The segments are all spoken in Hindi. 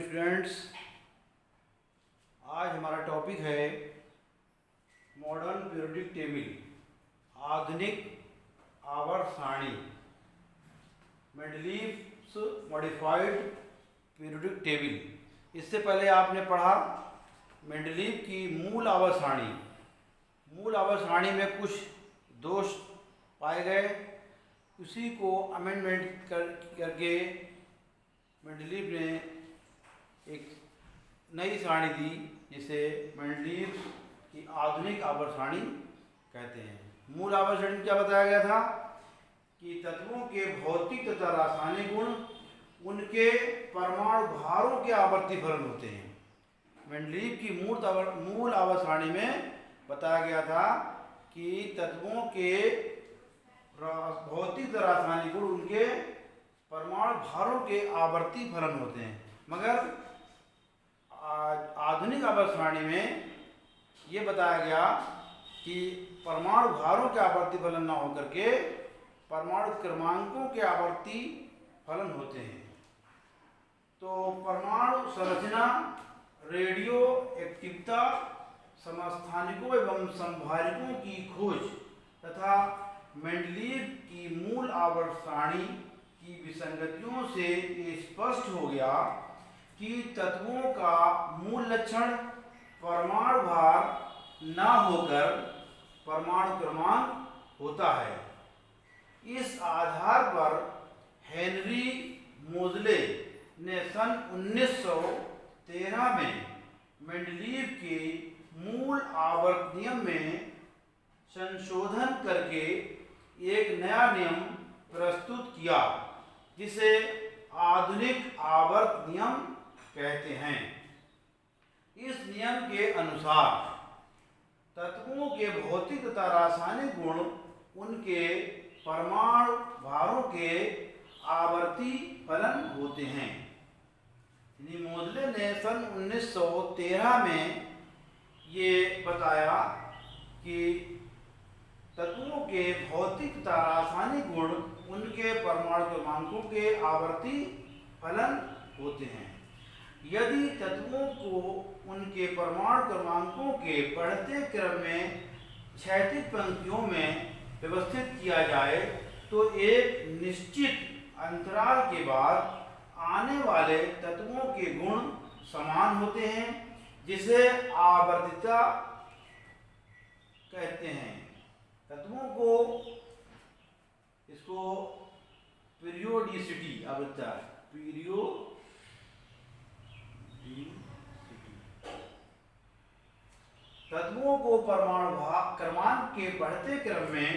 स्टूडेंट्स, आज हमारा टॉपिक है मॉडर्न पीरियोडिक टेबल, आधुनिक आवर्त सारणी, मेंडलीव्स मॉडिफाइड पीरियोडिक टेबल। इससे पहले आपने पढ़ा मेंडलीव की मूल आवर्त सारणी। मूल आवर्त सारणी में कुछ दोष पाए गए, उसी को अमेंडमेंट करके मेंडलीव ने एक नई सारणी दी, जिसे मेंडलीव की आधुनिक आवर्त सारणी कहते हैं। मूल आवर्त सारणी में क्या बताया गया था कि तत्वों के भौतिक तथा रासायनिक गुण उनके परमाणु भारों के आवर्ती फलन होते हैं। मेंडलीव की मूल आवर्त सारणी में बताया गया था कि तत्वों के भौतिक तथा रासायनिक गुण उनके परमाणु भारों के आवर्ती फलन होते हैं, मगर आधुनिक आवर्त सारणी में ये बताया गया कि परमाणु भारों के आवर्ती फलन न होकर के परमाणु क्रमांकों के आवर्ती फलन होते हैं। तो परमाणु संरचना, रेडियो एक्टिवता, समस्थानिकों एवं संभारिकों की खोज तथा मेंडलीव की मूल आवर्त सारणी की विसंगतियों से ये स्पष्ट हो गया कि तत्वों का मूल लक्षण परमाणु भार न होकर परमाणु क्रमांक होता है। इस आधार पर हेनरी मोजले ने सन 1913 में मेंडलीव के मूल आवर्त नियम में संशोधन करके एक नया नियम प्रस्तुत किया, जिसे आधुनिक आवर्त नियम कहते हैं। इस नियम के अनुसार तत्वों के भौतिक तथा रासायनिक गुण उनके परमाणु भारों के आवर्ती फलन होते हैं। मोजले ने सन 1913 में ये बताया कि तत्वों के भौतिक तथा रासायनिक गुण उनके परमाणु क्रमांकों के आवर्ती फलन होते हैं। यदि तत्वों को उनके परमाणु क्रमांकों के बढ़ते क्रम में क्षैतिज पंक्तियों में व्यवस्थित किया जाए तो एक निश्चित अंतराल के बाद आने वाले तत्वों के गुण समान होते हैं, जिसे आवर्तिता कहते हैं। तत्वों को इसको पीरियोडिसिटी आवृत्ता तत्वों को परमाणु क्रमांक के बढ़ते क्रम में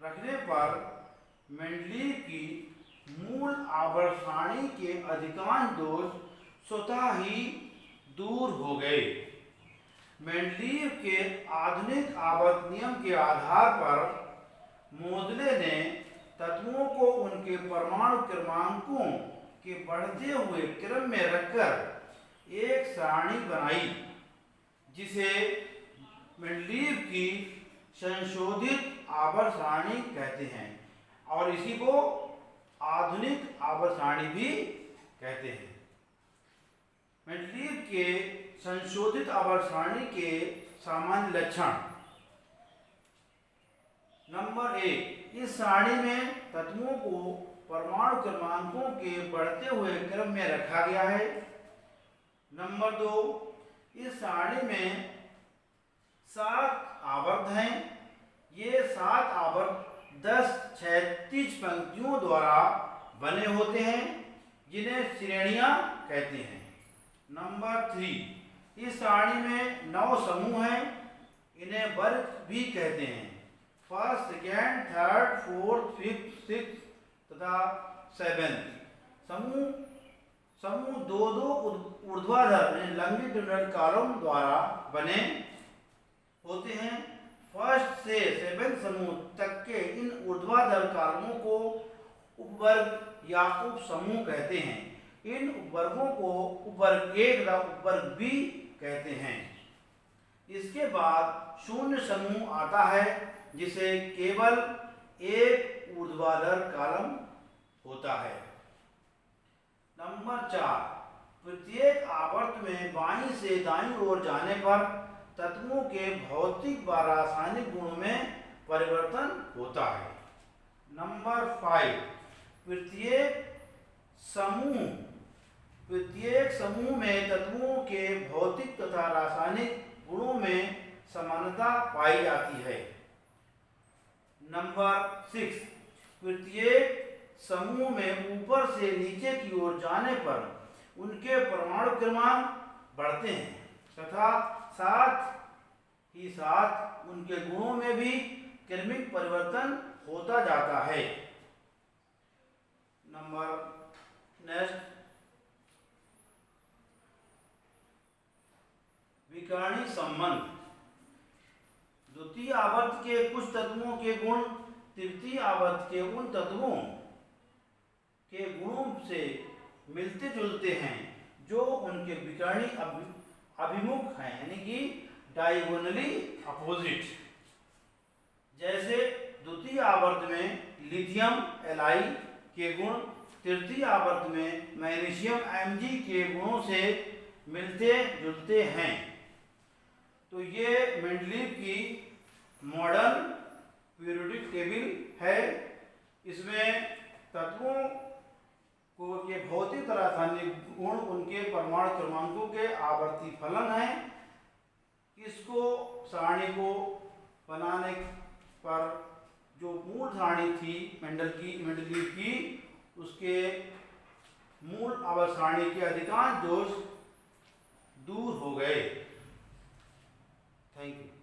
रखने पर मेंडलीव की मूल आवर्त सारणी के अधिकांश दोष स्वतः ही दूर हो गए। मेंडलीव के आधुनिक आवर्त नियम के आधार पर मोजले ने तत्वों को उनके परमाणु क्रमांकों के बढ़ते हुए क्रम में रखकर एक सारणी बनाई, जिसे मेंडलीव की संशोधित आवर्त सारणी कहते हैं, और इसी को आधुनिक आवर्त सारणी भी कहते हैं। मेंडलीव के संशोधित आवर्त सारणी के सामान्य लक्षण। नंबर 1, इस सारणी में तत्वों को परमाणु क्रमांकों के बढ़ते हुए क्रम में रखा गया है। नंबर 2, इस सारणी में 7 आवर्त हैं। ये 7 आवर्त 10 क्षैतिज पंक्तियों द्वारा बने होते हैं, जिन्हें श्रेणियां कहते हैं। नंबर 3, इस सारणी में 9 समूह हैं, इन्हें वर्ग भी कहते हैं। First, second, third, fourth, fifth, sixth तथा सेवेंथ। समूह 2-2 ऊर्ध्वाधर लॉन्गिट्यूडिनल कॉलम द्वारा बने होते हैं। फर्स्ट से 7 समूह तक के इन ऊर्ध्वाधर कॉलमों को उपवर्ग या उप समूह कहते हैं। इन उपवर्गों को उपवर्ग 1 तथा उपवर्ग B कहते हैं। इसके बाद शून्य समूह आता है, जिसे केवल एक ऊर्ध्वाधर कॉलम होता है। नंबर 4, प्रत्येक आवर्त में बाईं से दाईं ओर जाने पर तत्वों के भौतिक व रासायनिक गुणों में परिवर्तन होता है। नंबर 5, प्रत्येक समूह में तत्वों के भौतिक तथा रासायनिक गुणों में समानता पाई जाती है। नंबर 6, प्रत्येक समूह में ऊपर से नीचे की ओर जाने पर उनके परमाणु क्रमांक बढ़ते हैं तथा साथ ही साथ उनके गुणों में भी क्रमिक परिवर्तन होता जाता है। नेक्स्ट, विकर्णी संबंध। द्वितीय आवर्त के कुछ तत्वों के गुण तृतीय आवर्त के उन तत्वों के गुणों से मिलते जुलते हैं जो उनके विकर्णी अभिमुख हैं, यानी कि डायगोनली अपोजिट। जैसे द्वितीय आवर्त में लिथियम Li के गुण तृतीय आवर्त में मैग्नीशियम Mg के गुणों से मिलते जुलते हैं। तो ये मेंडलीव की मॉडर्न पीरियोडिक टेबल है। इसमें तत्वों को के भौतिक रासायनिक गुण उनके परमाणु क्रमांकों के आवर्ती फलन है। इसको सारणी को बनाने पर जो मूल सारणी थी मेंडलीव की उसके मूल आवर्त सारणी के अधिकांश दोष दूर हो गए। Thank you.